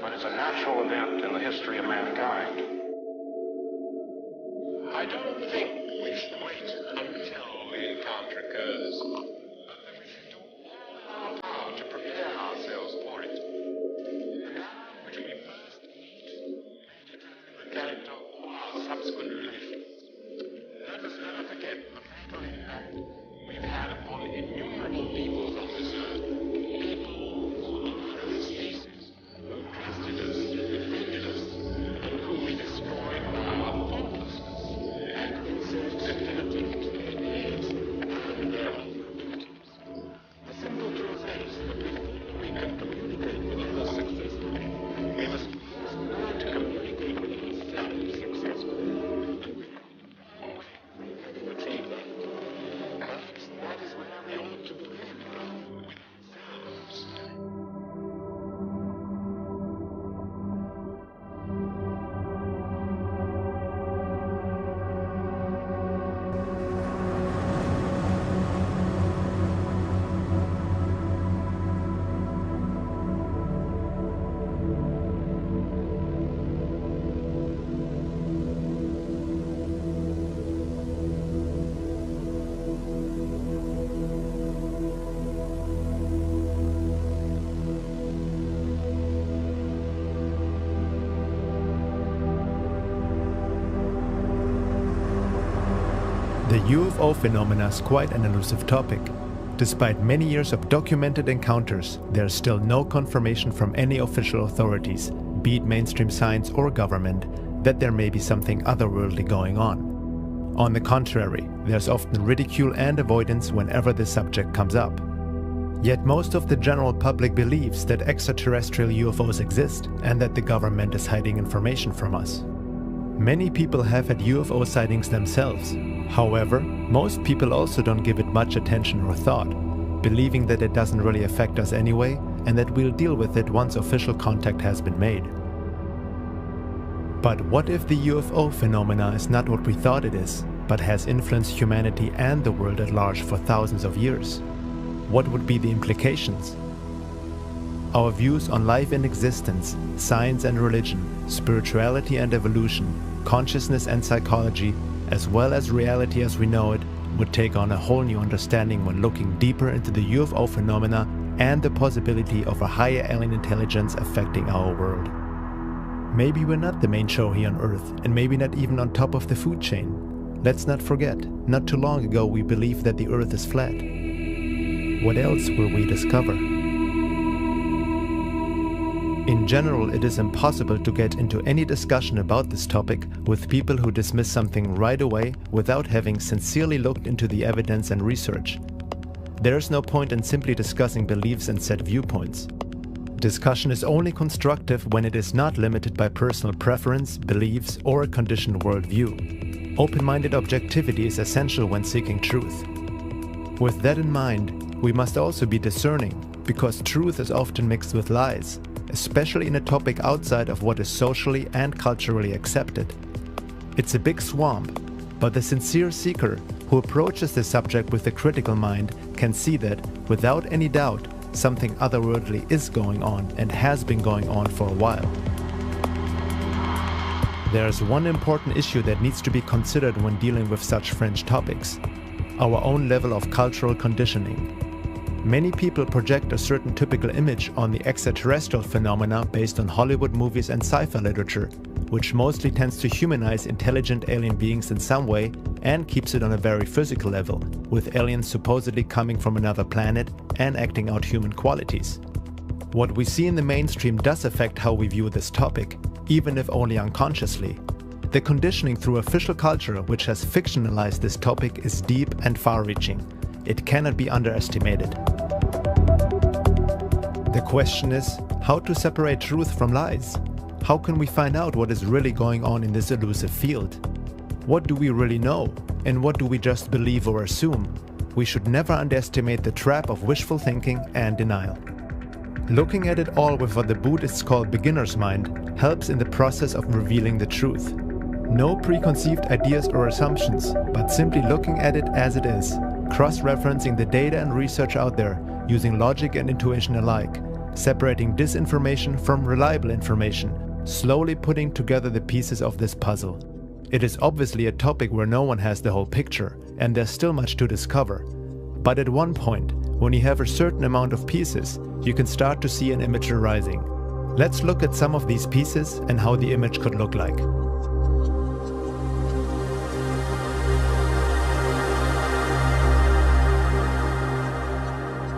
but it's a natural event in the history of mankind. I don't think we should wait until the encounter occurs. We should do all our power to prepare ourselves for it. Which we first meet and determine the character of our subsequent relations. Let us never forget the fatal impact we've had upon innumerable people on this earth. People who honored the species, who trusted us, defended us, and whom we destroyed by our thoughtlessness and insensitivity to their needs and their opportunities. The simple truth is that before we can communicate with others successfully, we must first learn to communicate with ourselves successfully. To achieve that, perhaps that is where we ought to begin, with ourselves. The UFO phenomena is quite an elusive topic. Despite many years of documented encounters, there is still no confirmation from any official authorities, be it mainstream science or government, that there may be something otherworldly going on. On the contrary, there's often ridicule and avoidance whenever the subject comes up. Yet most of the general public believes that extraterrestrial UFOs exist and that the government is hiding information from us. Many people have had UFO sightings themselves. However, most people also don't give it much attention or thought, believing that it doesn't really affect us anyway and that we'll deal with it once official contact has been made. But what if the UFO phenomena is not what we thought it is, but has influenced humanity and the world at large for thousands of years? What would be the implications? Our views on life and existence, science and religion, spirituality and evolution, consciousness and psychology, as well as reality as we know it, would take on a whole new understanding when looking deeper into the UFO phenomena and the possibility of a higher alien intelligence affecting our world. Maybe we're not the main show here on Earth, and maybe not even on top of the food chain. Let's not forget, not too long ago we believed that the Earth is flat. What else will we discover? In general, it is impossible to get into any discussion about this topic with people who dismiss something right away without having sincerely looked into the evidence and research. There is no point in simply discussing beliefs and set viewpoints. Discussion is only constructive when it is not limited by personal preference, beliefs, or a conditioned worldview. Open-minded objectivity is essential when seeking truth. With that in mind, we must also be discerning, because truth is often mixed with lies, especially in a topic outside of what is socially and culturally accepted. It's a big swamp, but the sincere seeker who approaches the subject with a critical mind can see that, without any doubt, something otherworldly is going on and has been going on for a while. There's one important issue that needs to be considered when dealing with such fringe topics: our own level of cultural conditioning. Many people project a certain typical image on the extraterrestrial phenomena based on Hollywood movies and sci-fi literature, which mostly tends to humanize intelligent alien beings in some way and keeps it on a very physical level, with aliens supposedly coming from another planet and acting out human qualities. What we see in the mainstream does affect how we view this topic, even if only unconsciously. The conditioning through official culture which has fictionalized this topic is deep and far-reaching. It cannot be underestimated. The question is, how to separate truth from lies? How can we find out what is really going on in this elusive field? What do we really know, and what do we just believe or assume? We should never underestimate the trap of wishful thinking and denial. Looking at it all with what the Buddhists call beginner's mind helps in the process of revealing the truth. No preconceived ideas or assumptions, but simply looking at it as it is, cross-referencing the data and research out there, using logic and intuition alike, separating disinformation from reliable information, slowly putting together the pieces of this puzzle. It is obviously a topic where no one has the whole picture, and there's still much to discover. But at one point, when you have a certain amount of pieces, you can start to see an image arising. Let's look at some of these pieces and how the image could look like.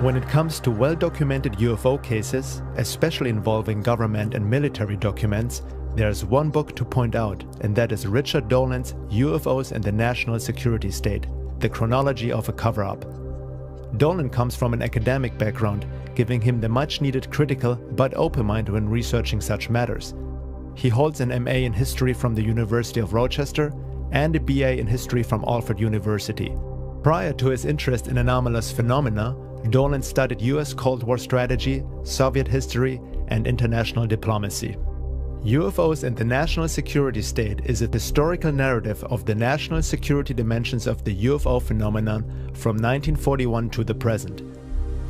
When it comes to well-documented UFO cases, especially involving government and military documents, there's one book to point out, and that is Richard Dolan's UFOs and the National Security State, The Chronology of a Cover-Up. Dolan comes from an academic background, giving him the much-needed critical but open mind when researching such matters. He holds an MA in History from the University of Rochester and a BA in History from Alfred University. Prior to his interest in anomalous phenomena, Dolan studied US Cold War strategy, Soviet history, and international diplomacy. UFOs and the National Security State is a historical narrative of the national security dimensions of the UFO phenomenon from 1941 to the present.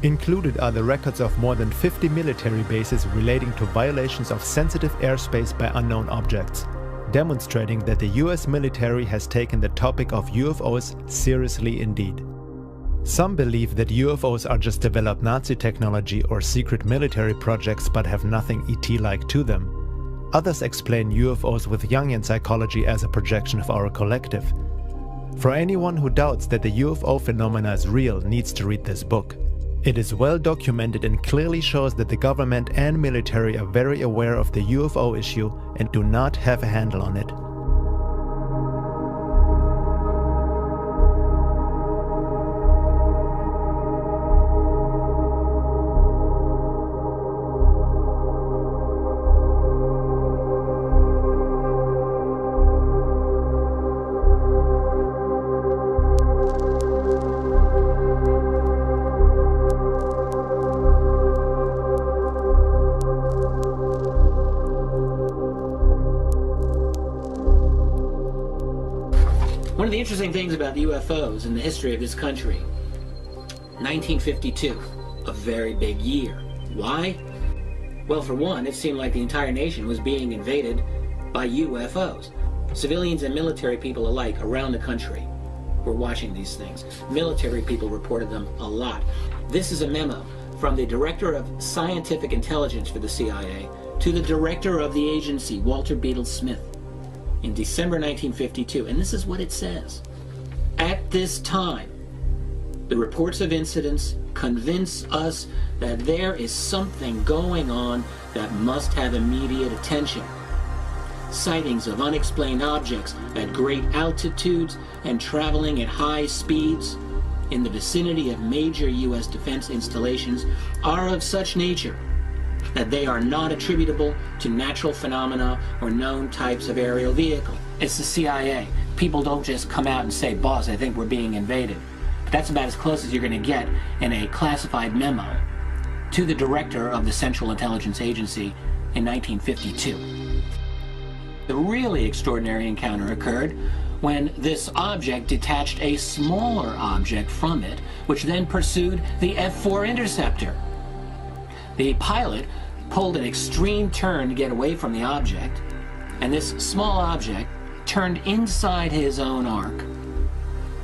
Included are the records of more than 50 military bases relating to violations of sensitive airspace by unknown objects, demonstrating that the US military has taken the topic of UFOs seriously indeed. Some believe that UFOs are just developed Nazi technology or secret military projects but have nothing ET-like to them. Others explain UFOs with Jungian psychology as a projection of our collective. For anyone who doubts that the UFO phenomena is real needs to read this book. It is well documented and clearly shows that the government and military are very aware of the UFO issue and do not have a handle on it. One of the interesting things about UFOs in the history of this country, 1952, a very big year. Why? Well, for one, it seemed like the entire nation was being invaded by UFOs. Civilians and military people alike around the country were watching these things. Military people reported them a lot. This is a memo from the Director of Scientific Intelligence for the CIA to the Director of the agency, Walter Beadle Smith, in December 1952, and this is what it says. At this time, the reports of incidents convince us that there is something going on that must have immediate attention. Sightings of unexplained objects at great altitudes and traveling at high speeds in the vicinity of major U.S. defense installations are of such nature that they are not attributable to natural phenomena or known types of aerial vehicle. It's the CIA. People don't just come out and say, "Boss, I think we're being invaded." But that's about as close as you're going to get in a classified memo to the director of the Central Intelligence Agency in 1952. The really extraordinary encounter occurred when this object detached a smaller object from it, which then pursued the F-4 interceptor. The pilot pulled an extreme turn to get away from the object, and this small object turned inside his own arc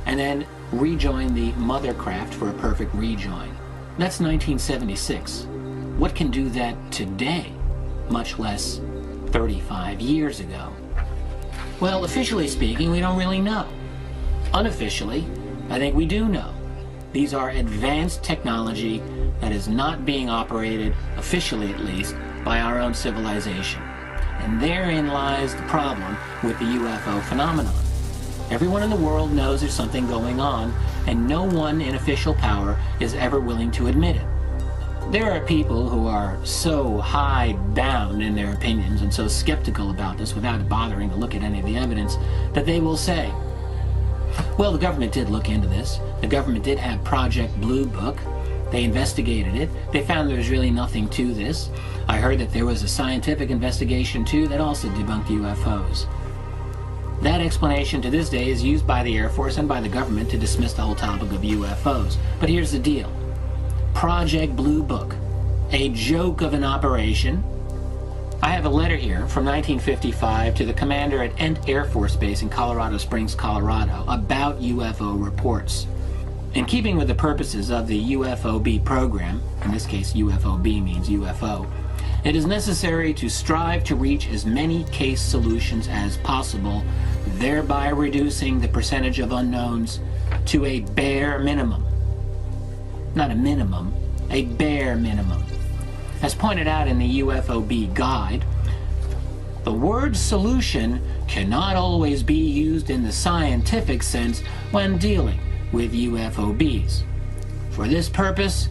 and then rejoined the mother craft for a perfect rejoin. That's 1976. What can do that today, much less 35 years ago? Well, officially speaking, we don't really know. Unofficially, I think we do know. These are advanced technology that is not being operated, officially at least, by our own civilization. And therein lies the problem with the UFO phenomenon. Everyone in the world knows there's something going on, and no one in official power is ever willing to admit it. There are people who are so hide down in their opinions and so skeptical about this without bothering to look at any of the evidence that they will say, well, the government did look into this. The government did have Project Blue Book. They investigated it. They found there was really nothing to this. I heard that there was a scientific investigation too that also debunked UFOs. That explanation to this day is used by the Air Force and by the government to dismiss the whole topic of UFOs. But here's the deal. Project Blue Book a joke of an operation. I have a letter here from 1955 to the commander at Ent Air Force Base in Colorado Springs, Colorado, about UFO reports. In keeping with the purposes of the UFOB program, in this case UFOB means UFO, it is necessary to strive to reach as many case solutions as possible, thereby reducing the percentage of unknowns to a bare minimum. Not a minimum, a bare minimum. As pointed out in the UFOB guide, the word solution cannot always be used in the scientific sense when dealing with UFOBs. For this purpose,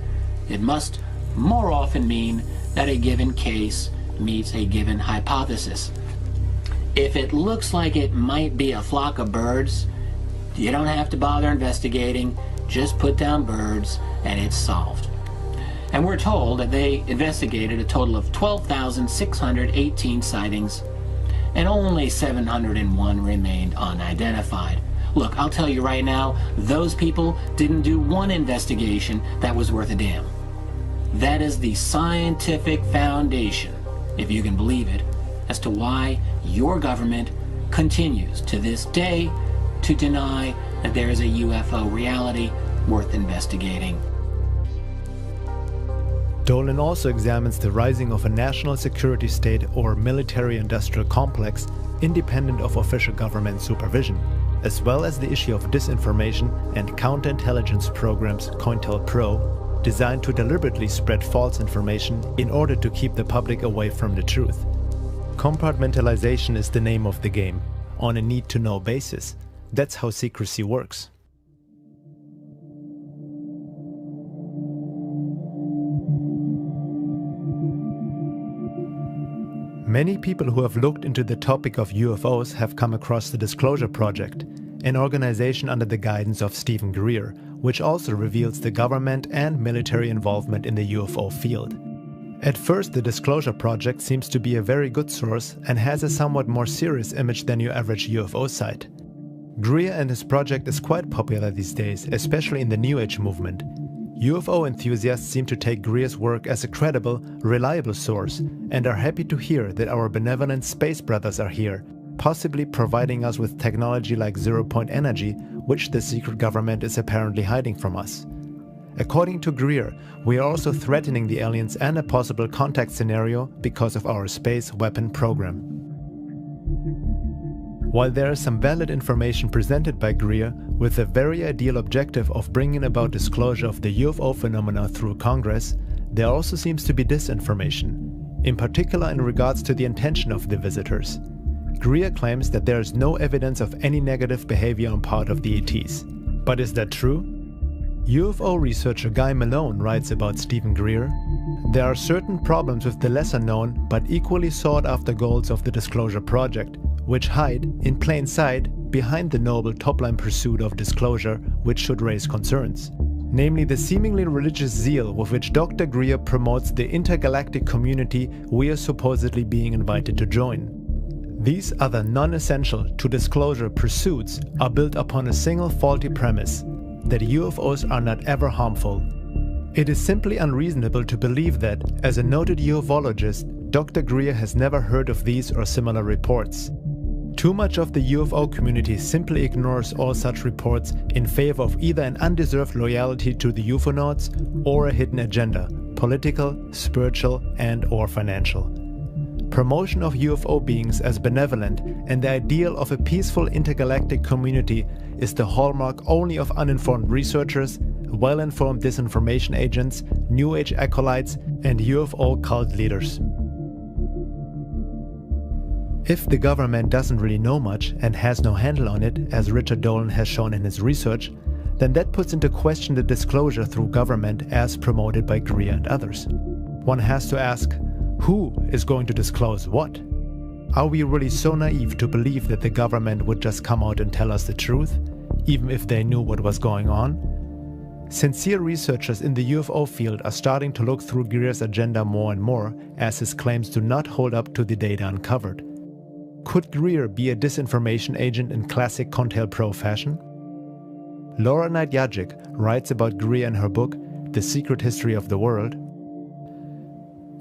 it must more often mean that a given case meets a given hypothesis. If it looks like it might be a flock of birds, you don't have to bother investigating, just put down birds and it's solved. And we're told that they investigated a total of 12,618 sightings and only 701 remained unidentified. Look, I'll tell you right now, those people didn't do one investigation that was worth a damn. That is the scientific foundation, if you can believe it, as to why your government continues to this day to deny that there is a UFO reality worth investigating. Dolan also examines the rising of a national security state or military-industrial complex independent of official government supervision, as well as the issue of disinformation and counterintelligence programs COINTELPRO, designed to deliberately spread false information in order to keep the public away from the truth. Compartmentalization is the name of the game, on a need-to-know basis. That's how secrecy works. Many people who have looked into the topic of UFOs have come across the Disclosure Project, an organization under the guidance of Stephen Greer, which also reveals the government and military involvement in the UFO field. At first, the Disclosure Project seems to be a very good source and has a somewhat more serious image than your average UFO site. Greer and his project is quite popular these days, especially in the New Age movement. UFO enthusiasts seem to take Greer's work as a credible, reliable source and are happy to hear that our benevolent space brothers are here, possibly providing us with technology like zero-point energy, which the secret government is apparently hiding from us. According to Greer, we are also threatening the aliens and a possible contact scenario because of our space weapon program. While there is some valid information presented by Greer with the very ideal objective of bringing about disclosure of the UFO phenomena through Congress, there also seems to be disinformation, in particular in regards to the intention of the visitors. Greer claims that there is no evidence of any negative behavior on part of the ETs. But is that true? UFO researcher Guy Malone writes about Stephen Greer. There are certain problems with the lesser known but equally sought after goals of the Disclosure Project, which hide, in plain sight, behind the noble top-line pursuit of disclosure, which should raise concerns. Namely the seemingly religious zeal with which Dr. Greer promotes the intergalactic community we are supposedly being invited to join. These other non-essential to disclosure pursuits are built upon a single faulty premise, that UFOs are not ever harmful. It is simply unreasonable to believe that, as a noted ufologist, Dr. Greer has never heard of these or similar reports. Too much of the UFO community simply ignores all such reports in favor of either an undeserved loyalty to the UFOnauts or a hidden agenda, political, spiritual, and/or financial. Promotion of UFO beings as benevolent and the ideal of a peaceful intergalactic community is the hallmark only of uninformed researchers, well-informed disinformation agents, New Age acolytes, and UFO cult leaders. If the government doesn't really know much and has no handle on it, as Richard Dolan has shown in his research, then that puts into question the disclosure through government as promoted by Greer and others. One has to ask, who is going to disclose what? Are we really so naive to believe that the government would just come out and tell us the truth, even if they knew what was going on? Sincere researchers in the UFO field are starting to look through Greer's agenda more and more, as his claims do not hold up to the data uncovered. Could Greer be a disinformation agent in classic COINTELPRO fashion? Laura Knight Yajic writes about Greer in her book, The Secret History of the World.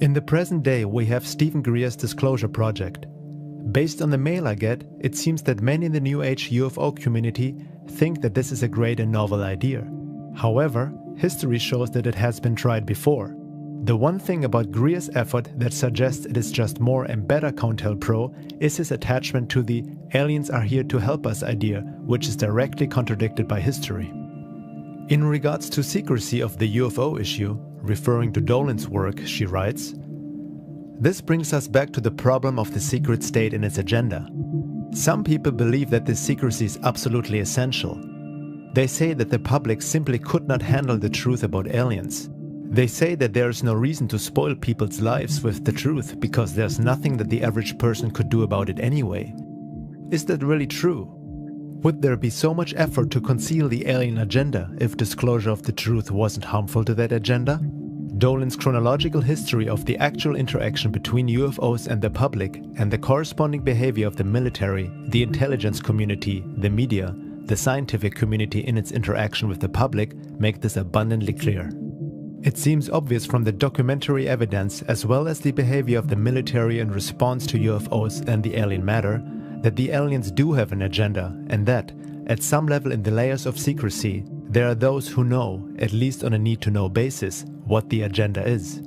In the present day, we have Stephen Greer's Disclosure Project. Based on the mail I get, it seems that many in the New Age UFO community think that this is a great and novel idea. However, history shows that it has been tried before. The one thing about Greer's effort that suggests it is just more and better COINTELPRO is his attachment to the "aliens are here to help us" idea, which is directly contradicted by history. In regards to secrecy of the UFO issue, referring to Dolan's work, she writes, "This brings us back to the problem of the secret state and its agenda. Some people believe that this secrecy is absolutely essential. They say that the public simply could not handle the truth about aliens. They say that there is no reason to spoil people's lives with the truth because there's nothing that the average person could do about it anyway. Is that really true? Would there be so much effort to conceal the alien agenda if disclosure of the truth wasn't harmful to that agenda?" Dolan's chronological history of the actual interaction between UFOs and the public and the corresponding behavior of the military, the intelligence community, the media, the scientific community in its interaction with the public make this abundantly clear. It seems obvious from the documentary evidence as well as the behavior of the military in response to UFOs and the alien matter that the aliens do have an agenda, and that, at some level in the layers of secrecy, there are those who know, at least on a need-to-know basis, what the agenda is.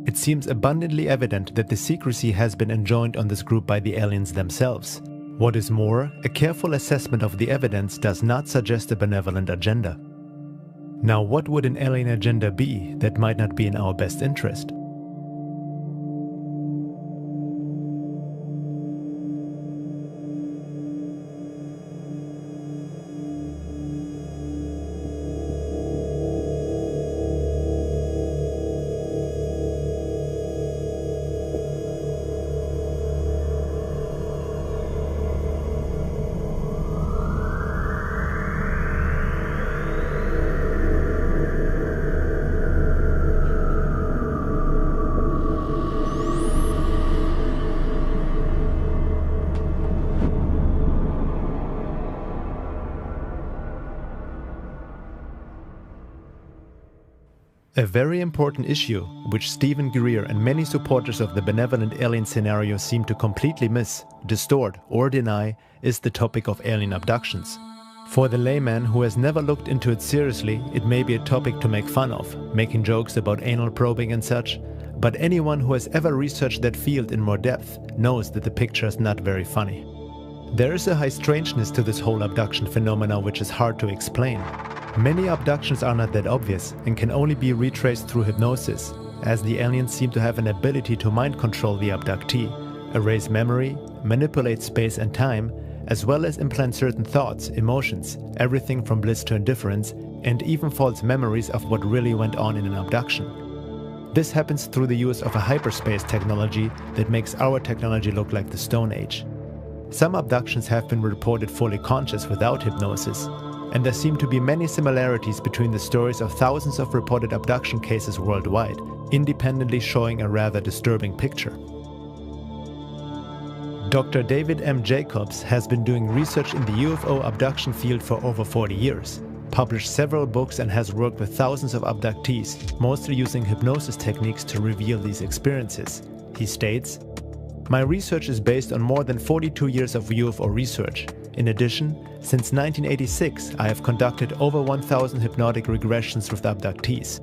It seems abundantly evident that the secrecy has been enjoined on this group by the aliens themselves. What is more, a careful assessment of the evidence does not suggest a benevolent agenda. Now, what would an alien agenda be that might not be in our best interest? A very important issue, which Stephen Greer and many supporters of the benevolent alien scenario seem to completely miss, distort, or deny, is the topic of alien abductions. For the layman who has never looked into it seriously, it may be a topic to make fun of, making jokes about anal probing and such, but anyone who has ever researched that field in more depth knows that the picture is not very funny. There is a high strangeness to this whole abduction phenomena which is hard to explain. Many abductions are not that obvious and can only be retraced through hypnosis, as the aliens seem to have an ability to mind control the abductee, erase memory, manipulate space and time, as well as implant certain thoughts, emotions, everything from bliss to indifference, and even false memories of what really went on in an abduction. This happens through the use of a hyperspace technology that makes our technology look like the Stone Age. Some abductions have been reported fully conscious without hypnosis, and there seem to be many similarities between the stories of thousands of reported abduction cases worldwide, independently showing a rather disturbing picture. Dr. David M. Jacobs has been doing research in the UFO abduction field for over 40 years, published several books and has worked with thousands of abductees, mostly using hypnosis techniques to reveal these experiences. He states, "My research is based on more than 42 years of UFO research. In addition, since 1986, I have conducted over 1,000 hypnotic regressions with abductees.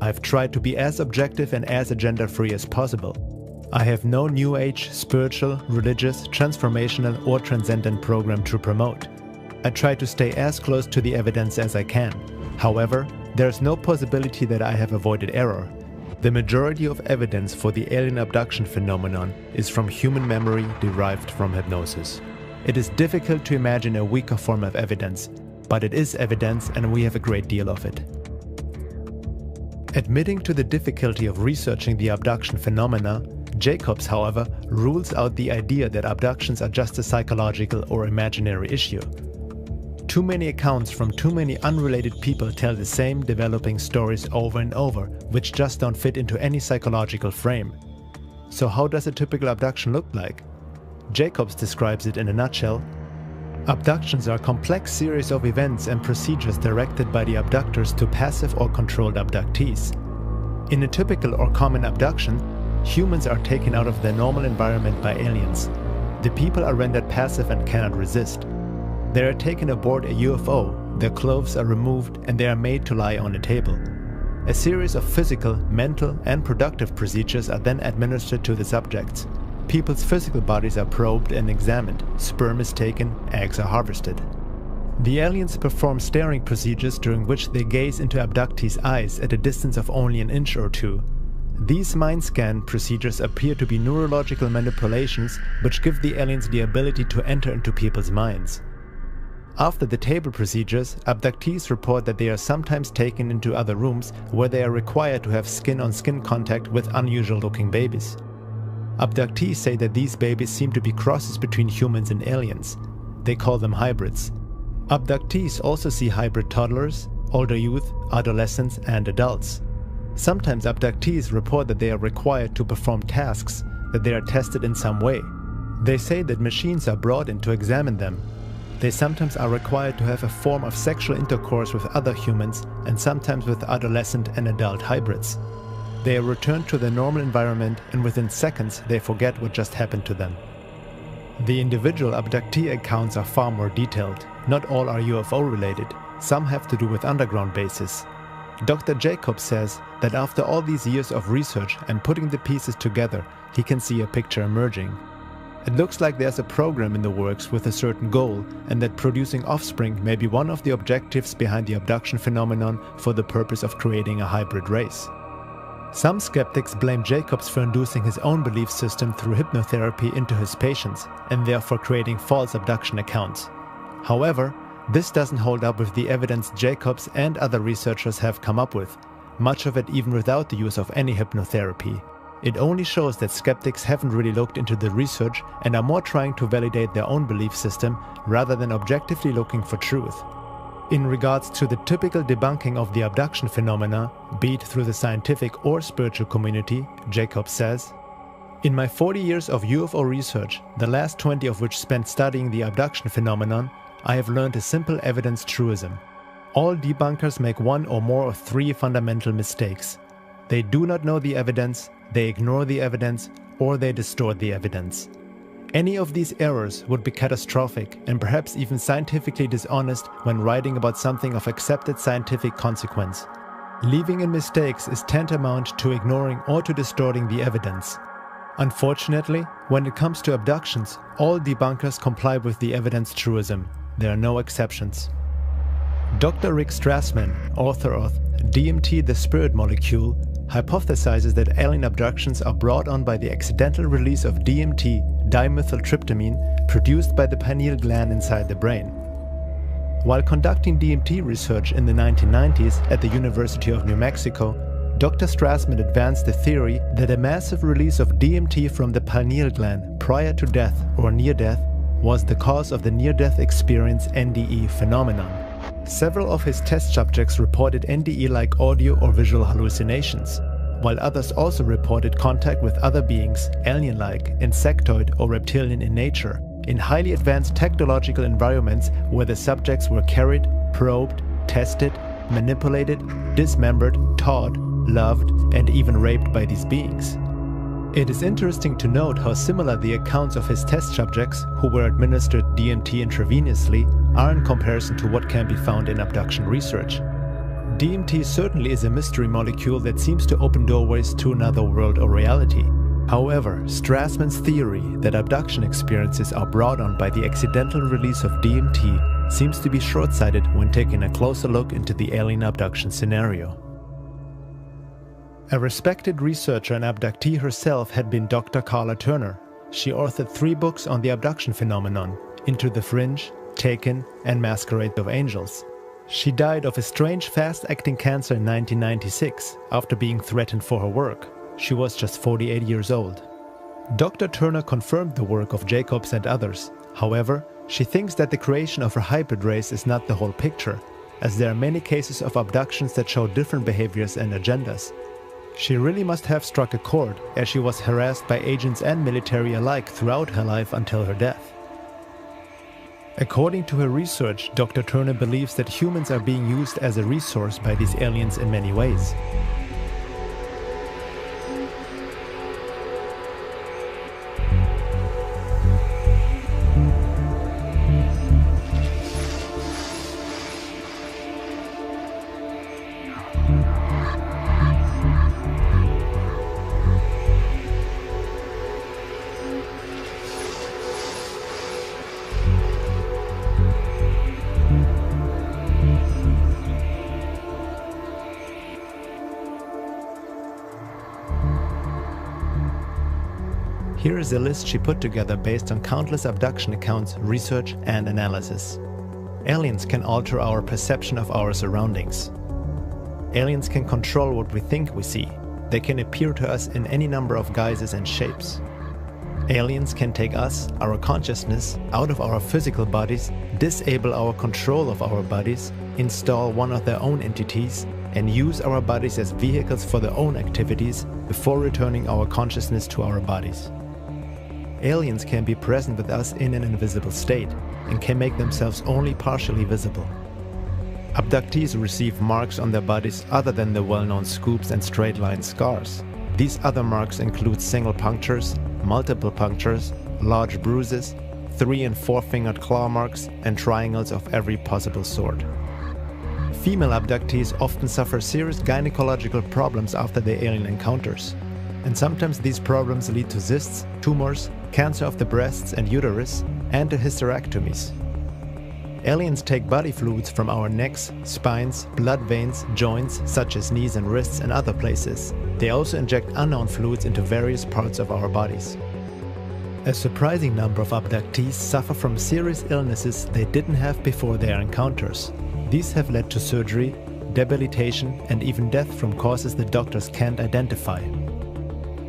I have tried to be as objective and as agenda-free as possible. I have no New Age, spiritual, religious, transformational or transcendent program to promote. I try to stay as close to the evidence as I can. However, there is no possibility that I have avoided error. The majority of evidence for the alien abduction phenomenon is from human memory derived from hypnosis. It is difficult to imagine a weaker form of evidence, but it is evidence and we have a great deal of it." Admitting to the difficulty of researching the abduction phenomena, Jacobs, however, rules out the idea that abductions are just a psychological or imaginary issue. Too many accounts from too many unrelated people tell the same developing stories over and over, which just don't fit into any psychological frame. So how does a typical abduction look like? Jacobs describes it in a nutshell. Abductions are a complex series of events and procedures directed by the abductors to passive or controlled abductees. In a typical or common abduction, humans are taken out of their normal environment by aliens. The people are rendered passive and cannot resist. They are taken aboard a UFO, their clothes are removed, and they are made to lie on a table. A series of physical, mental, and productive procedures are then administered to the subjects. People's physical bodies are probed and examined, sperm is taken, eggs are harvested. The aliens perform staring procedures during which they gaze into abductees' eyes at a distance of only an inch or two. These mind scan procedures appear to be neurological manipulations which give the aliens the ability to enter into people's minds. After the table procedures, abductees report that they are sometimes taken into other rooms where they are required to have skin-on-skin contact with unusual-looking babies. Abductees say that these babies seem to be crosses between humans and aliens. They call them hybrids. Abductees also see hybrid toddlers, older youth, adolescents, and adults. Sometimes abductees report that they are required to perform tasks, that they are tested in some way. They say that machines are brought in to examine them. They sometimes are required to have a form of sexual intercourse with other humans and sometimes with adolescent and adult hybrids. They are returned to their normal environment and within seconds they forget what just happened to them. The individual abductee accounts are far more detailed. Not all are UFO related. Some have to do with underground bases. Dr. Jacobs says that after all these years of research and putting the pieces together, he can see a picture emerging. It looks like there's a program in the works with a certain goal, and that producing offspring may be one of the objectives behind the abduction phenomenon for the purpose of creating a hybrid race. Some skeptics blame Jacobs for inducing his own belief system through hypnotherapy into his patients, and therefore creating false abduction accounts. However, this doesn't hold up with the evidence Jacobs and other researchers have come up with, much of it even without the use of any hypnotherapy. It only shows that skeptics haven't really looked into the research and are more trying to validate their own belief system rather than objectively looking for truth. In regards to the typical debunking of the abduction phenomena, be it through the scientific or spiritual community, Jacobs says, "In my 40 years of UFO research, the last 20 of which spent studying the abduction phenomenon, I have learned a simple evidence truism. All debunkers make one or more of three fundamental mistakes. They do not know the evidence, they ignore the evidence, or they distort the evidence. Any of these errors would be catastrophic and perhaps even scientifically dishonest when writing about something of accepted scientific consequence. Leaving in mistakes is tantamount to ignoring or to distorting the evidence. Unfortunately, when it comes to abductions, all debunkers comply with the evidence truism. There are no exceptions." Dr. Rick Strassman, author of DMT, the Spirit Molecule, hypothesizes that alien abductions are brought on by the accidental release of DMT, dimethyltryptamine, produced by the pineal gland inside the brain. While conducting DMT research in the 1990s at the University of New Mexico, Dr. Strassman advanced the theory that a massive release of DMT from the pineal gland prior to death or near death was the cause of the near-death experience NDE phenomenon. Several of his test subjects reported NDE-like audio or visual hallucinations, while others also reported contact with other beings, alien-like, insectoid or reptilian in nature, in highly advanced technological environments where the subjects were carried, probed, tested, manipulated, dismembered, taught, loved, and even raped by these beings. It is interesting to note how similar the accounts of his test subjects, who were administered DMT intravenously, are in comparison to what can be found in abduction research. DMT certainly is a mystery molecule that seems to open doorways to another world or reality. However, Strassman's theory that abduction experiences are brought on by the accidental release of DMT seems to be short-sighted when taking a closer look into the alien abduction scenario. A respected researcher and abductee herself had been Dr. Carla Turner. She authored 3 books on the abduction phenomenon, Into the Fringe, Taken, and Masquerade of Angels. She died of a strange fast-acting cancer in 1996 after being threatened for her work. She was just 48 years old. Dr. Turner confirmed the work of Jacobs and others. However, she thinks that the creation of a hybrid race is not the whole picture, as there are many cases of abductions that show different behaviors and agendas. She really must have struck a chord, as she was harassed by agents and military alike throughout her life until her death. According to her research, Dr. Turner believes that humans are being used as a resource by these aliens in many ways. Here is a list she put together based on countless abduction accounts, research, and analysis. Aliens can alter our perception of our surroundings. Aliens can control what we think we see. They can appear to us in any number of guises and shapes. Aliens can take us, our consciousness, out of our physical bodies, disable our control of our bodies, install one of their own entities, and use our bodies as vehicles for their own activities before returning our consciousness to our bodies. Aliens can be present with us in an invisible state and can make themselves only partially visible. Abductees receive marks on their bodies other than the well-known scoops and straight-line scars. These other marks include single punctures, multiple punctures, large bruises, 3- and 4-fingered claw marks, and triangles of every possible sort. Female abductees often suffer serious gynecological problems after their alien encounters, and sometimes these problems lead to cysts, tumors, cancer of the breasts and uterus, and to hysterectomies. Aliens take body fluids from our necks, spines, blood veins, joints such as knees and wrists and other places. They also inject unknown fluids into various parts of our bodies. A surprising number of abductees suffer from serious illnesses they didn't have before their encounters. These have led to surgery, debilitation, and even death from causes the doctors can't identify.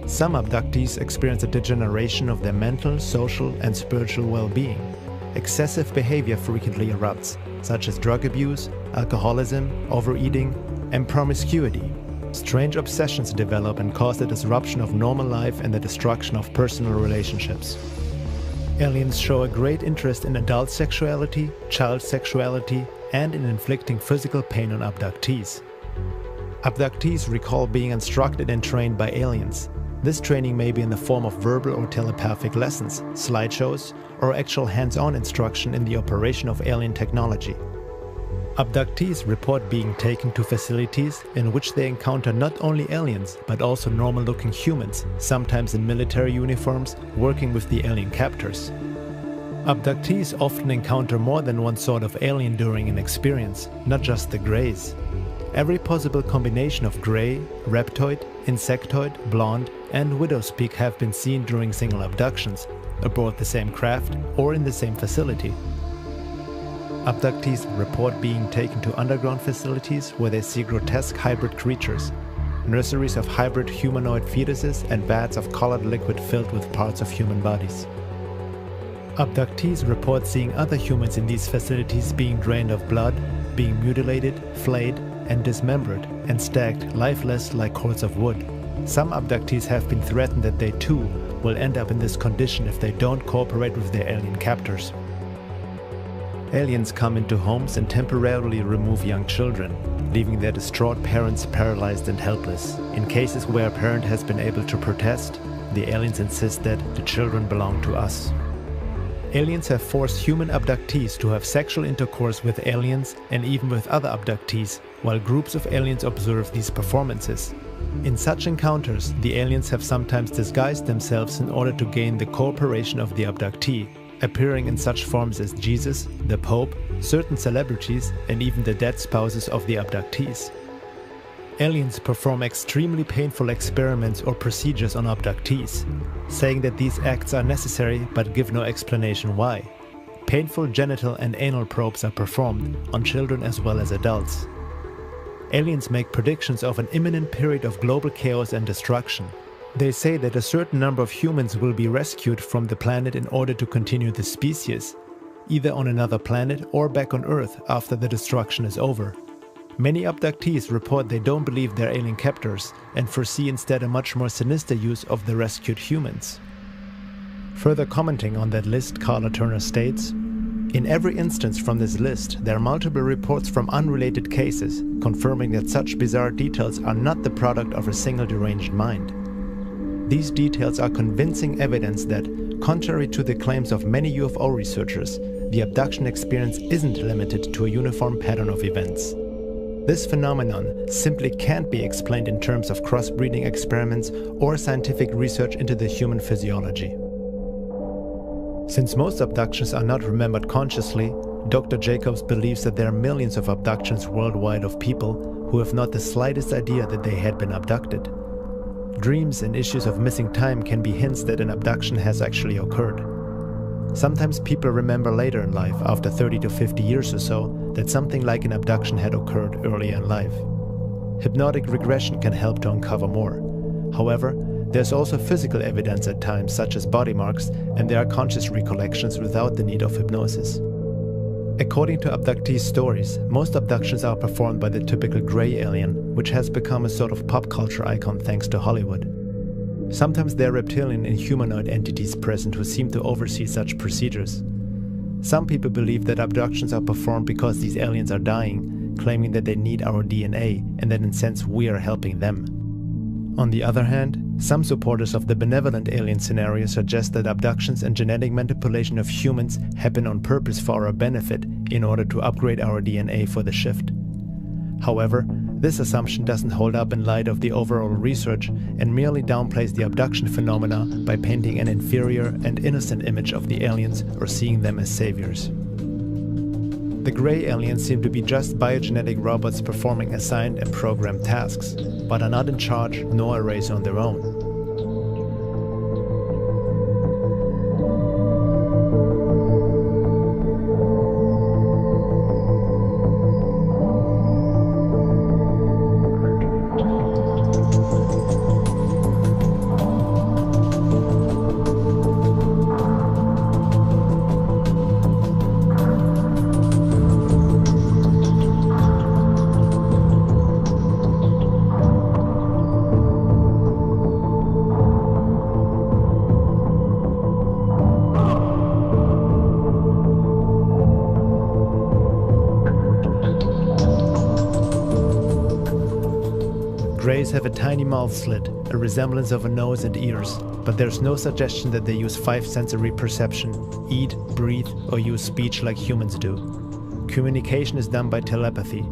Some abductees experience a degeneration of their mental, social, and spiritual well-being. Excessive behavior frequently erupts, such as drug abuse, alcoholism, overeating, and promiscuity. Strange obsessions develop and cause the disruption of normal life and the destruction of personal relationships. Aliens show a great interest in adult sexuality, child sexuality, and in inflicting physical pain on abductees. Abductees recall being instructed and trained by aliens. This training may be in the form of verbal or telepathic lessons, slideshows, or actual hands-on instruction in the operation of alien technology. Abductees report being taken to facilities in which they encounter not only aliens, but also normal-looking humans, sometimes in military uniforms, working with the alien captors. Abductees often encounter more than one sort of alien during an experience, not just the greys. Every possible combination of grey, reptoid, insectoid, blonde, and widowspeak have been seen during single abductions, aboard the same craft or in the same facility. Abductees report being taken to underground facilities where they see grotesque hybrid creatures, nurseries of hybrid humanoid fetuses, and vats of colored liquid filled with parts of human bodies. Abductees report seeing other humans in these facilities being drained of blood, being mutilated, flayed, and dismembered, and stacked lifeless like cords of wood. Some abductees have been threatened that they too will end up in this condition if they don't cooperate with their alien captors. Aliens come into homes and temporarily remove young children, leaving their distraught parents paralyzed and helpless. In cases where a parent has been able to protest, the aliens insist that the children belong to us. Aliens have forced human abductees to have sexual intercourse with aliens and even with other abductees, while groups of aliens observe these performances. In such encounters, the aliens have sometimes disguised themselves in order to gain the cooperation of the abductee, appearing in such forms as Jesus, the Pope, certain celebrities, and even the dead spouses of the abductees. Aliens perform extremely painful experiments or procedures on abductees, saying that these acts are necessary but give no explanation why. Painful genital and anal probes are performed on children as well as adults. Aliens make predictions of an imminent period of global chaos and destruction. They say that a certain number of humans will be rescued from the planet in order to continue the species, either on another planet or back on Earth after the destruction is over. Many abductees report they don't believe they're alien captors and foresee instead a much more sinister use of the rescued humans. Further commenting on that list, Carla Turner states, "In every instance from this list, there are multiple reports from unrelated cases, confirming that such bizarre details are not the product of a single deranged mind. These details are convincing evidence that, contrary to the claims of many UFO researchers, the abduction experience isn't limited to a uniform pattern of events. This phenomenon simply can't be explained in terms of crossbreeding experiments or scientific research into the human physiology." Since most abductions are not remembered consciously, Dr. Jacobs believes that there are millions of abductions worldwide of people who have not the slightest idea that they had been abducted. Dreams and issues of missing time can be hints that an abduction has actually occurred. Sometimes people remember later in life, after 30 to 50 years or so, that something like an abduction had occurred earlier in life. Hypnotic regression can help to uncover more. However, there's also physical evidence at times, such as body marks, and there are conscious recollections without the need of hypnosis. According to abductees' stories, most abductions are performed by the typical grey alien, which has become a sort of pop culture icon thanks to Hollywood. Sometimes there are reptilian and humanoid entities present who seem to oversee such procedures. Some people believe that abductions are performed because these aliens are dying, claiming that they need our DNA and that in a sense we are helping them. On the other hand, some supporters of the benevolent alien scenario suggest that abductions and genetic manipulation of humans happen on purpose for our benefit in order to upgrade our DNA for the shift. However, this assumption doesn't hold up in light of the overall research and merely downplays the abduction phenomena by painting an inferior and innocent image of the aliens or seeing them as saviors. The grey aliens seem to be just biogenetic robots performing assigned and programmed tasks, but are not in charge nor a race on their own. Greys have a tiny mouth slit, a resemblance of a nose and ears, but there's no suggestion that they use five sensory perception, eat, breathe, or use speech like humans do. Communication is done by telepathy.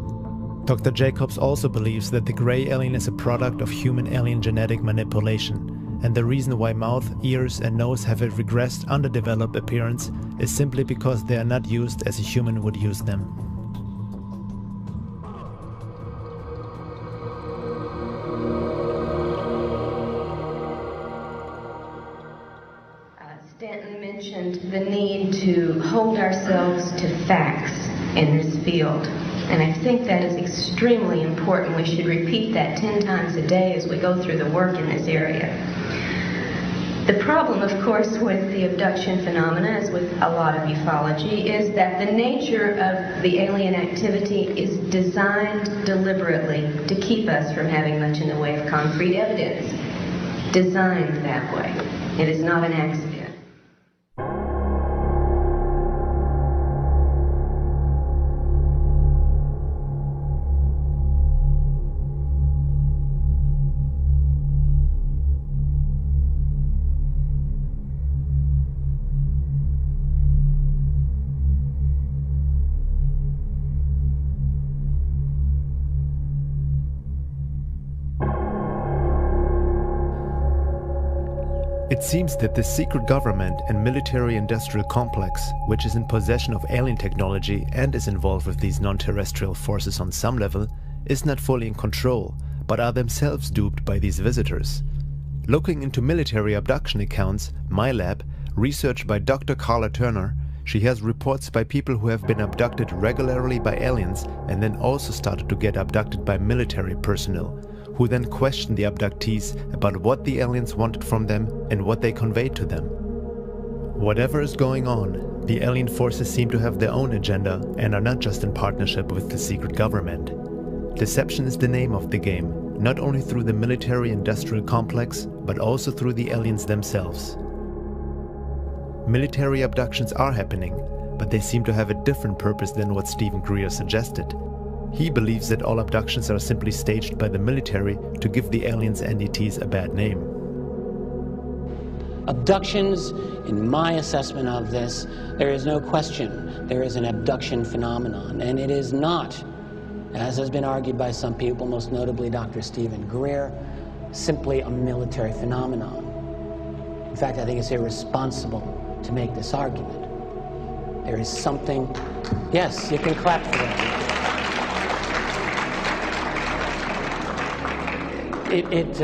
Dr. Jacobs also believes that the grey alien is a product of human-alien genetic manipulation, and the reason why mouth, ears, and nose have a regressed, underdeveloped appearance is simply because they are not used as a human would use them. Stanton mentioned the need to hold ourselves to facts in this field, and I think that is extremely important. We should repeat that 10 times a day as we go through the work in this area. The problem, of course, with the abduction phenomena, as with a lot of ufology, is that the nature of the alien activity is designed deliberately to keep us from having much in the way of concrete evidence. Designed that way. It is not an accident. It seems that the secret government and military-industrial complex, which is in possession of alien technology and is involved with these non-terrestrial forces on some level, is not fully in control, but are themselves duped by these visitors. Looking into military abduction accounts, MyLab, researched by Dr. Carla Turner, she has reports by people who have been abducted regularly by aliens and then also started to get abducted by military personnel, who then questioned the abductees about what the aliens wanted from them and what they conveyed to them. Whatever is going on, the alien forces seem to have their own agenda and are not just in partnership with the secret government. Deception is the name of the game, not only through the military-industrial complex, but also through the aliens themselves. Military abductions are happening, but they seem to have a different purpose than what Stephen Greer suggested. He believes that all abductions are simply staged by the military to give the aliens' entities a bad name. Abductions, in my assessment of this, there is no question there is an abduction phenomenon, and it is not, as has been argued by some people, most notably Dr. Stephen Greer, simply a military phenomenon. In fact, I think it's irresponsible to make this argument. There is something... Yes, you can clap for that. It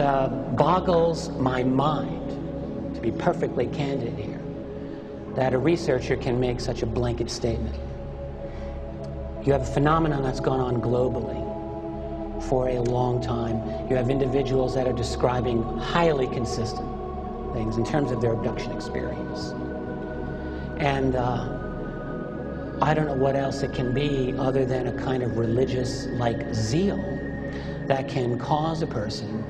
boggles my mind, to be perfectly candid here, that a researcher can make such a blanket statement. You have a phenomenon that's gone on globally for a long time. You have individuals that are describing highly consistent things in terms of their abduction experience. And I don't know what else it can be other than a kind of religious-like zeal that can cause a person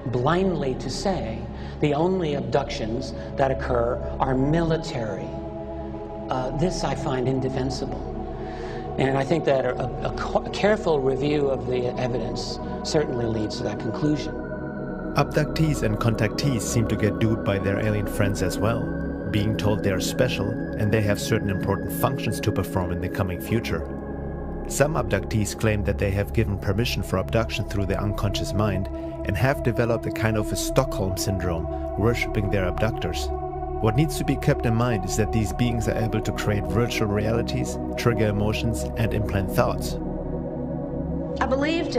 blindly to say the only abductions that occur are military. This I find indefensible. And I think that a careful review of the evidence certainly leads to that conclusion. Abductees and contactees seem to get duped by their alien friends as well, being told they are special and they have certain important functions to perform in the coming future. Some abductees claim that they have given permission for abduction through their unconscious mind and have developed a kind of a Stockholm syndrome, worshipping their abductors. What needs to be kept in mind is that these beings are able to create virtual realities, trigger emotions, and implant thoughts. I believe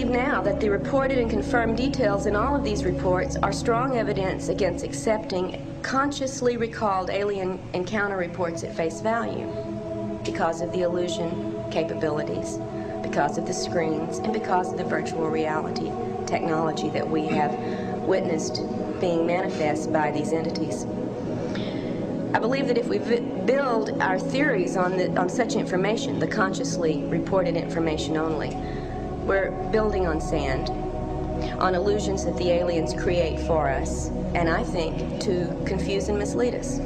now that the reported and confirmed details in all of these reports are strong evidence against accepting consciously recalled alien encounter reports at face value because of the illusion capabilities, because of the screens, and because of the virtual reality technology that we have witnessed being manifest by these entities. I believe that if we build our theories on such information, the consciously reported information only, we're building on sand, on illusions that the aliens create for us, and I think to confuse and mislead us.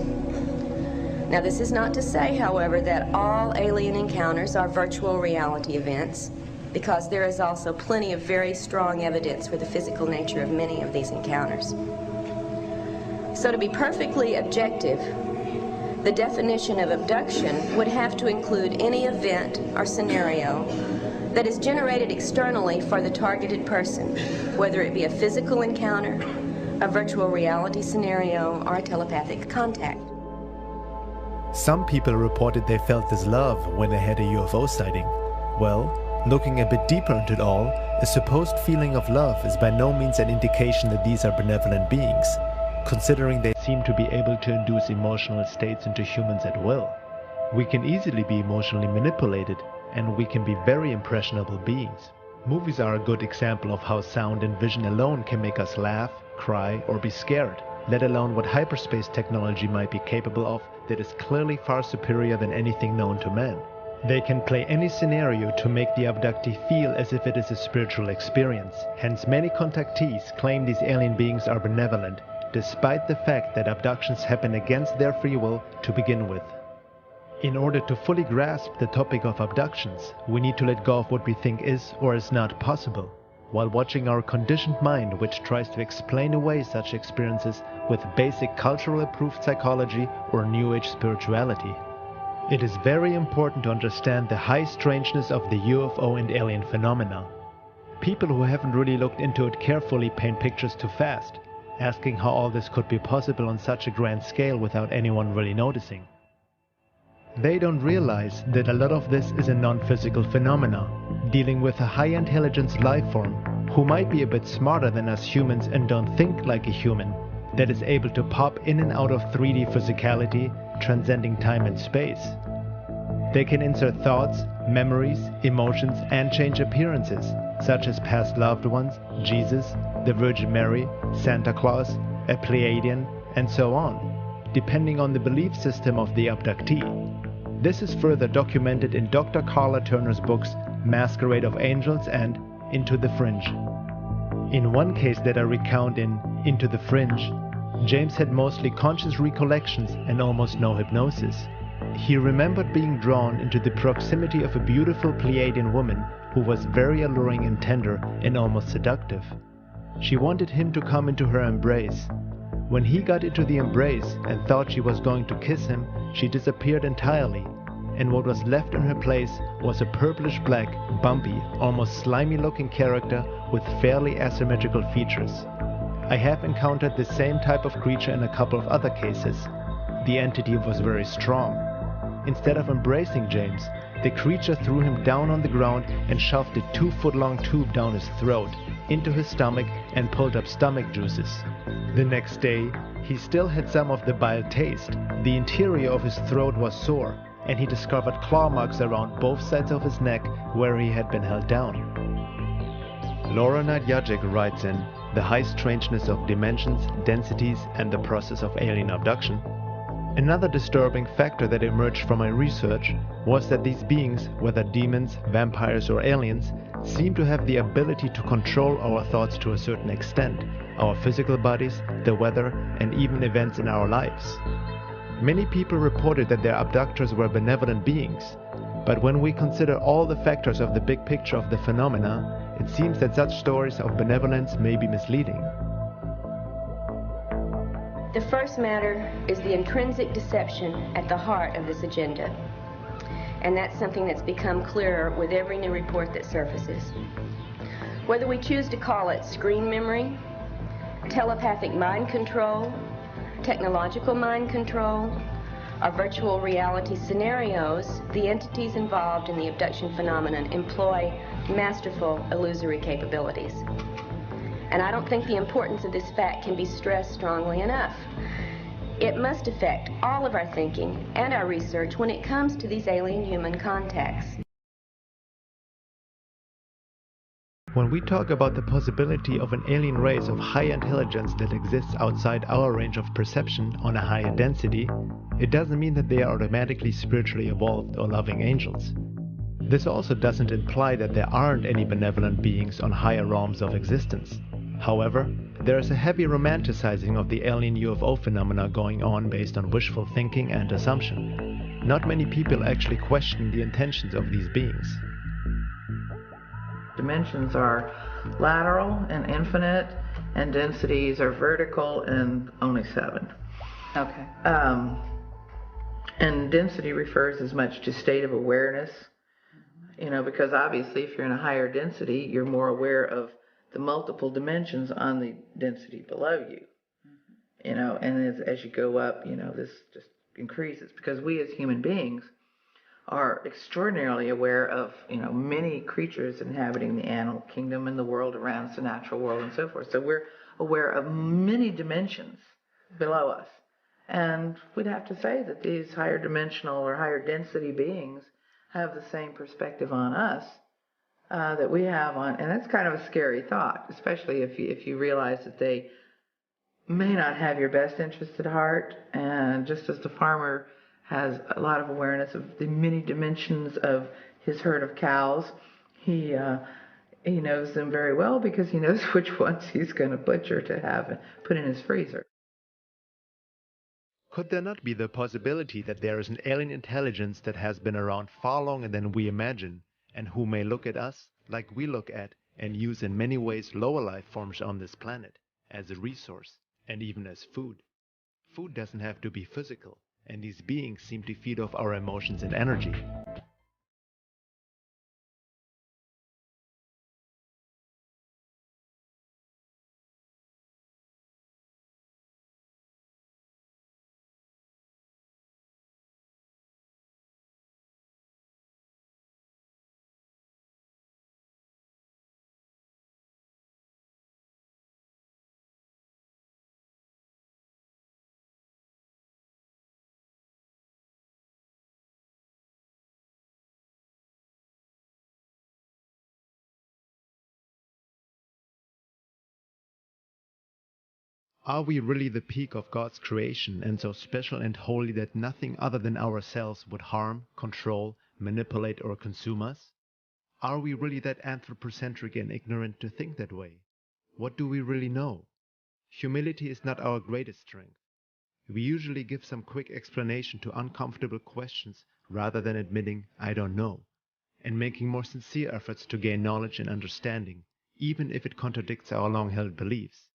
Now, this is not to say, however, that all alien encounters are virtual reality events, because there is also plenty of very strong evidence for the physical nature of many of these encounters. So to be perfectly objective, the definition of abduction would have to include any event or scenario that is generated externally for the targeted person, whether it be a physical encounter, a virtual reality scenario, or a telepathic contact. Some people reported they felt this love when they had a UFO sighting. Well, looking a bit deeper into it all, a supposed feeling of love is by no means an indication that these are benevolent beings, considering they seem to be able to induce emotional states into humans at will. We can easily be emotionally manipulated, and we can be very impressionable beings. Movies are a good example of how sound and vision alone can make us laugh, cry, or be scared, let alone what hyperspace technology might be capable of that is clearly far superior than anything known to man. They can play any scenario to make the abductee feel as if it is a spiritual experience. Hence, many contactees claim these alien beings are benevolent, despite the fact that abductions happen against their free will to begin with. In order to fully grasp the topic of abductions, we need to let go of what we think is or is not possible, while watching our conditioned mind, which tries to explain away such experiences with basic culturally approved psychology or New Age spirituality. It is very important to understand the high strangeness of the UFO and alien phenomena. People who haven't really looked into it carefully paint pictures too fast, asking how all this could be possible on such a grand scale without anyone really noticing. They don't realize that a lot of this is a non-physical phenomena, dealing with a high-intelligence life form who might be a bit smarter than us humans and don't think like a human, that is able to pop in and out of 3D physicality, transcending time and space. They can insert thoughts, memories, emotions, and change appearances, such as past loved ones, Jesus, the Virgin Mary, Santa Claus, a Pleiadian, and so on, depending on the belief system of the abductee. This is further documented in Dr. Carla Turner's books Masquerade of Angels and Into the Fringe. In one case that I recount in Into the Fringe, James had mostly conscious recollections and almost no hypnosis. He remembered being drawn into the proximity of a beautiful Pleiadian woman who was very alluring and tender and almost seductive. She wanted him to come into her embrace. When he got into the embrace and thought she was going to kiss him, she disappeared entirely, and what was left in her place was a purplish-black, bumpy, almost slimy-looking character with fairly asymmetrical features. I have encountered the same type of creature in a couple of other cases. The entity was very strong. Instead of embracing James, the creature threw him down on the ground and shoved a 2-foot-long tube down his throat, into his stomach and pulled up stomach juices. The next day, he still had some of the bile taste. The interior of his throat was sore, and he discovered claw marks around both sides of his neck where he had been held down. Laura Nadjajic writes in The High Strangeness of Dimensions, Densities, and the Process of Alien Abduction, another disturbing factor that emerged from my research was that these beings, whether demons, vampires, or aliens, seem to have the ability to control our thoughts to a certain extent, our physical bodies, the weather, and even events in our lives. Many people reported that their abductors were benevolent beings, but when we consider all the factors of the big picture of the phenomena, it seems that such stories of benevolence may be misleading. The first matter is the intrinsic deception at the heart of this agenda. And that's something that's become clearer with every new report that surfaces. Whether we choose to call it screen memory, telepathic mind control, technological mind control, or virtual reality scenarios, the entities involved in the abduction phenomenon employ masterful illusory capabilities. And I don't think the importance of this fact can be stressed strongly enough. It must affect all of our thinking and our research when it comes to these alien-human contacts. When we talk about the possibility of an alien race of high intelligence that exists outside our range of perception on a higher density, it doesn't mean that they are automatically spiritually evolved or loving angels. This also doesn't imply that there aren't any benevolent beings on higher realms of existence. However, there is a heavy romanticizing of the alien UFO phenomena going on based on wishful thinking and assumption. Not many people actually question the intentions of these beings. Dimensions are lateral and infinite, and densities are vertical and only 7. Okay. And density refers as much to state of awareness, because obviously if you're in a higher density, you're more aware of the multiple dimensions on the density below you. And as you go up, this just increases, because we as human beings are extraordinarily aware of, many creatures inhabiting the animal kingdom and the world around us, the natural world and so forth. So we're aware of many dimensions below us. And we'd have to say that these higher dimensional or higher density beings have the same perspective on us that we have on, and that's kind of a scary thought, especially if you realize that they may not have your best interest at heart. And just as the farmer has a lot of awareness of the many dimensions of his herd of cows, he knows them very well because he knows which ones he's going to butcher to have put in his freezer. Could there not be the possibility that there is an alien intelligence that has been around far longer than we imagine, and who may look at us like we look at and use in many ways lower life forms on this planet as a resource and even as food? Food doesn't have to be physical, and these beings seem to feed off our emotions and energy. Are we really the peak of God's creation and so special and holy that nothing other than ourselves would harm, control, manipulate, or consume us? Are we really that anthropocentric and ignorant to think that way? What do we really know? Humility is not our greatest strength. We usually give some quick explanation to uncomfortable questions rather than admitting, I don't know, and making more sincere efforts to gain knowledge and understanding, even if it contradicts our long-held beliefs.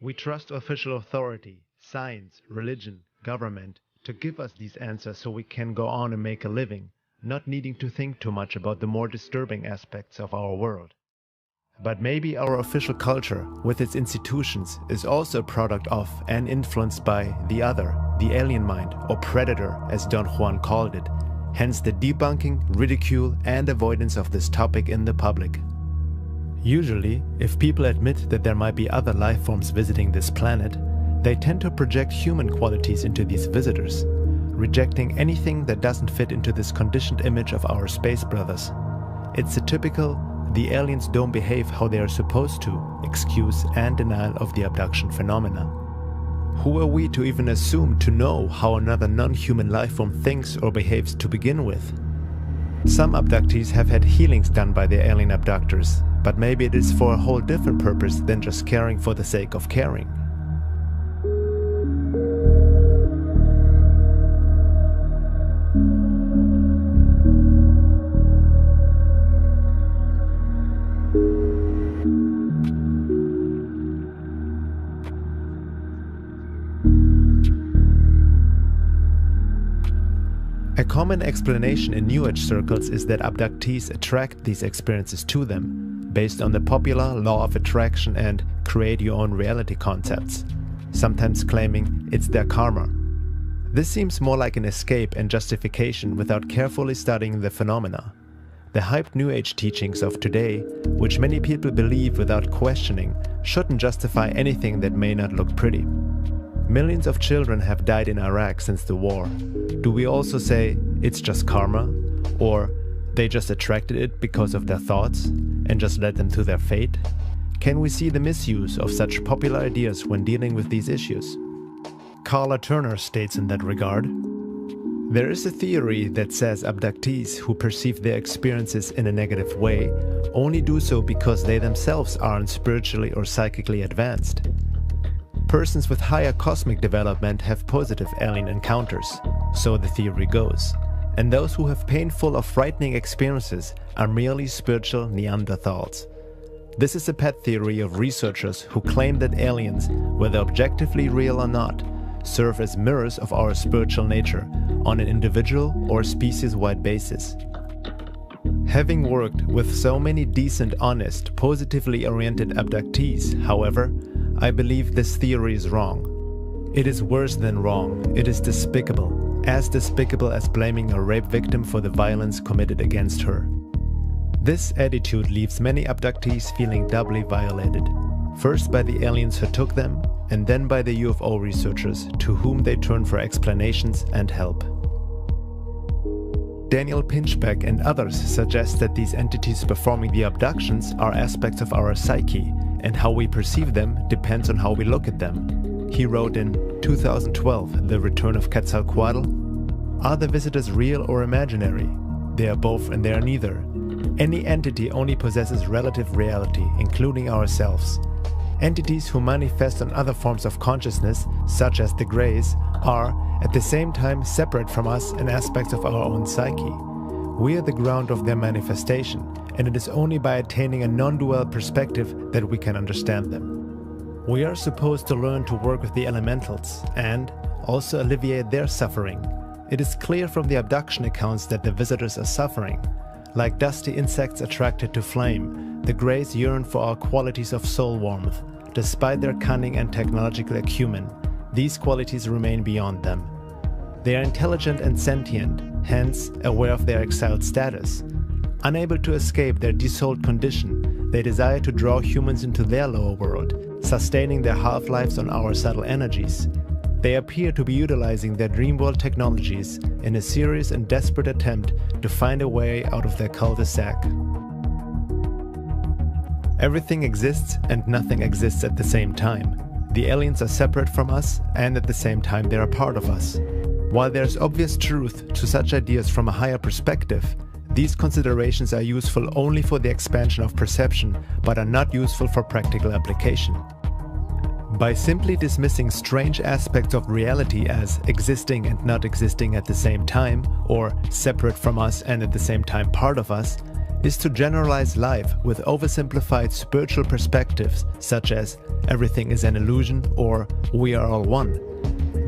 We trust official authority, science, religion, government to give us these answers so we can go on and make a living, not needing to think too much about the more disturbing aspects of our world. But maybe our official culture, with its institutions, is also a product of and influenced by the other, the alien mind, or predator, as Don Juan called it, hence the debunking, ridicule, and avoidance of this topic in the public. Usually, if people admit that there might be other life forms visiting this planet, they tend to project human qualities into these visitors, rejecting anything that doesn't fit into this conditioned image of our space brothers. It's a typical "the aliens don't behave how they are supposed to" excuse and denial of the abduction phenomena. Who are we to even assume to know how another non-human life form thinks or behaves to begin with? Some abductees have had healings done by their alien abductors, but maybe it is for a whole different purpose than just caring for the sake of caring. A common explanation in New Age circles is that abductees attract these experiences to them, based on the popular law of attraction and create your own reality concepts, sometimes claiming it's their karma. This seems more like an escape and justification without carefully studying the phenomena. The hyped New Age teachings of today, which many people believe without questioning, shouldn't justify anything that may not look pretty. Millions of children have died in Iraq since the war. Do we also say it's just karma? Or they just attracted it because of their thoughts and just led them to their fate? Can we see the misuse of such popular ideas when dealing with these issues? Carla Turner states in that regard, "There is a theory that says abductees who perceive their experiences in a negative way only do so because they themselves aren't spiritually or psychically advanced. Persons with higher cosmic development have positive alien encounters, so the theory goes, and those who have painful or frightening experiences are merely spiritual Neanderthals." This is a pet theory of researchers who claim that aliens, whether objectively real or not, serve as mirrors of our spiritual nature on an individual or species-wide basis. Having worked with so many decent, honest, positively oriented abductees, however, I believe this theory is wrong. It is worse than wrong, it is despicable as blaming a rape victim for the violence committed against her. This attitude leaves many abductees feeling doubly violated, first by the aliens who took them, and then by the UFO researchers to whom they turn for explanations and help. Daniel Pinchbeck and others suggest that these entities performing the abductions are aspects of our psyche, and how we perceive them depends on how we look at them. He wrote in 2012, The Return of Quetzalcoatl, "Are the visitors real or imaginary? They are both and they are neither. Any entity only possesses relative reality, including ourselves. Entities who manifest on other forms of consciousness, such as the Greys, are, at the same time, separate from us and aspects of our own psyche. We are the ground of their manifestation, and it is only by attaining a non-dual perspective that we can understand them. We are supposed to learn to work with the elementals and also alleviate their suffering. It is clear from the abduction accounts that the visitors are suffering. Like dusty insects attracted to flame, the Greys yearn for our qualities of soul warmth. Despite their cunning and technological acumen, these qualities remain beyond them. They are intelligent and sentient, hence aware of their exiled status. Unable to escape their desouled condition, they desire to draw humans into their lower world, sustaining their half-lives on our subtle energies. They appear to be utilizing their dreamworld technologies in a serious and desperate attempt to find a way out of their cul-de-sac. Everything exists and nothing exists at the same time. The aliens are separate from us, and at the same time they are part of us. While there is obvious truth to such ideas from a higher perspective, these considerations are useful only for the expansion of perception, but are not useful for practical application. By simply dismissing strange aspects of reality as existing and not existing at the same time, or separate from us and at the same time part of us, is to generalize life with oversimplified spiritual perspectives such as everything is an illusion or we are all one.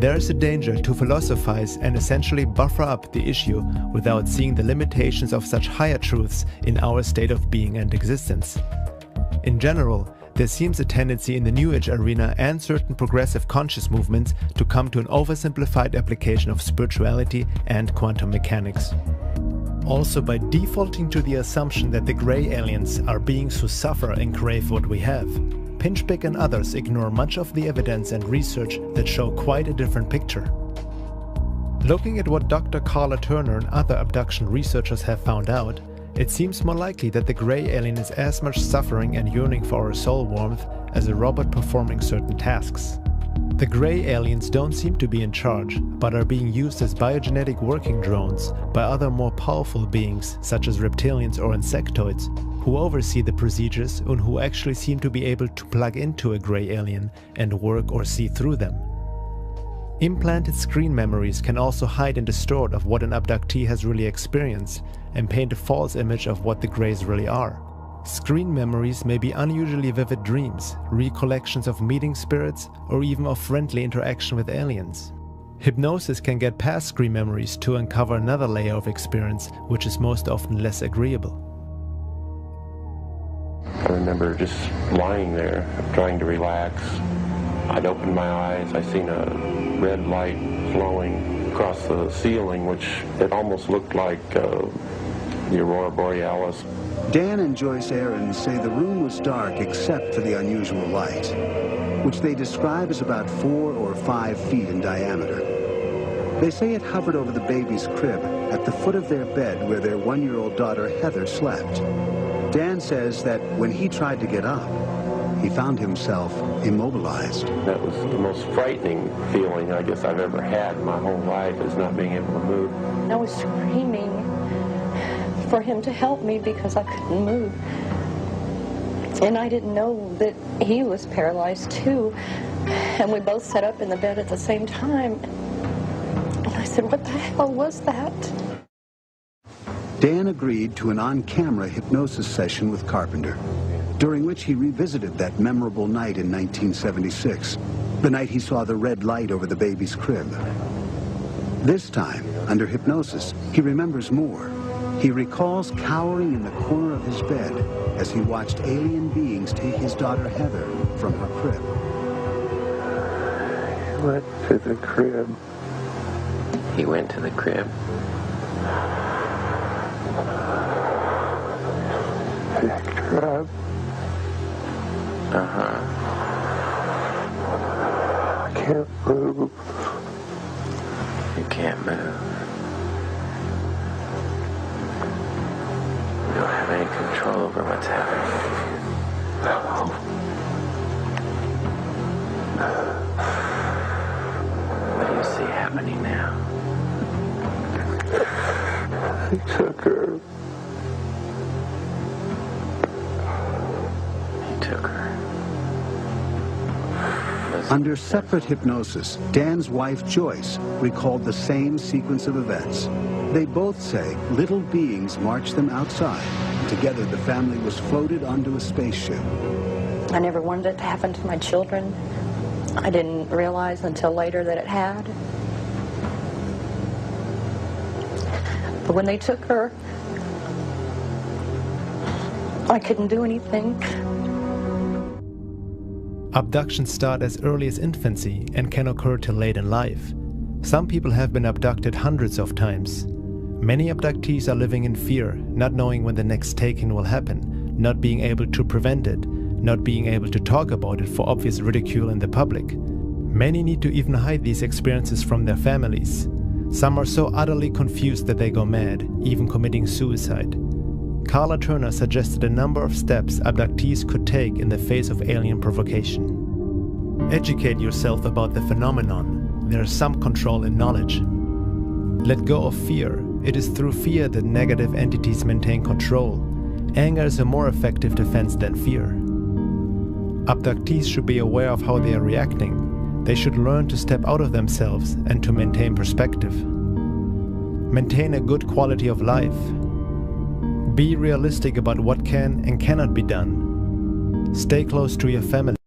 There is a danger to philosophize and essentially buffer up the issue without seeing the limitations of such higher truths in our state of being and existence. In general, there seems a tendency in the New Age arena and certain progressive conscious movements to come to an oversimplified application of spirituality and quantum mechanics. Also, by defaulting to the assumption that the gray aliens are beings who suffer and crave what we have, Pinchbeck and others ignore much of the evidence and research that show quite a different picture. Looking at what Dr. Carla Turner and other abduction researchers have found out, it seems more likely that the gray alien is as much suffering and yearning for our soul warmth as a robot performing certain tasks. The gray aliens don't seem to be in charge, but are being used as biogenetic working drones by other more powerful beings such as reptilians or insectoids, who oversee the procedures and who actually seem to be able to plug into a gray alien and work or see through them. Implanted screen memories can also hide and distort of what an abductee has really experienced and paint a false image of what the greys really are. Screen memories may be unusually vivid dreams, recollections of meeting spirits, or even of friendly interaction with aliens. Hypnosis can get past screen memories to uncover another layer of experience, which is most often less agreeable. I remember just lying there, trying to relax. I'd opened my eyes, I seen a red light flowing across the ceiling, which it almost looked like the Aurora Borealis. Dan and Joyce Aarons say the room was dark except for the unusual light, which they describe as about 4 or 5 feet in diameter. They say it hovered over the baby's crib at the foot of their bed where their 1-year-old daughter Heather slept. Dan says that when he tried to get up, he found himself immobilized. That was the most frightening feeling I guess I've ever had in my whole life, is not being able to move. I was screaming for him to help me because I couldn't move. And I didn't know that he was paralyzed too. And we both sat up in the bed at the same time. And I said, "What the hell was that?" Dan agreed to an on-camera hypnosis session with Carpenter, during which he revisited that memorable night in 1976, the night he saw the red light over the baby's crib. This time, under hypnosis, he remembers more. He recalls cowering in the corner of his bed as he watched alien beings take his daughter Heather from her crib. He went to the crib. He went to the crib. Picked her up. I can't move. You can't move. You don't have any control over what's happening. What do you see happening now? He took her. He took her. Under separate hypnosis, Dan's wife Joyce recalled the same sequence of events. They both say little beings marched them outside. Together, the family was floated onto a spaceship. I never wanted it to happen to my children. I didn't realize until later that it had. But when they took her, I couldn't do anything. Abductions start as early as infancy and can occur till late in life. Some people have been abducted hundreds of times. Many abductees are living in fear, not knowing when the next taking will happen, not being able to prevent it, not being able to talk about it for obvious ridicule in the public. Many need to even hide these experiences from their families. Some are so utterly confused that they go mad, even committing suicide. Carla Turner suggested a number of steps abductees could take in the face of alien provocation. Educate yourself about the phenomenon. There is some control in knowledge. Let go of fear. It is through fear that negative entities maintain control. Anger is a more effective defense than fear. Abductees should be aware of how they are reacting. They should learn to step out of themselves and to maintain perspective. Maintain a good quality of life. Be realistic about what can and cannot be done. Stay close to your family.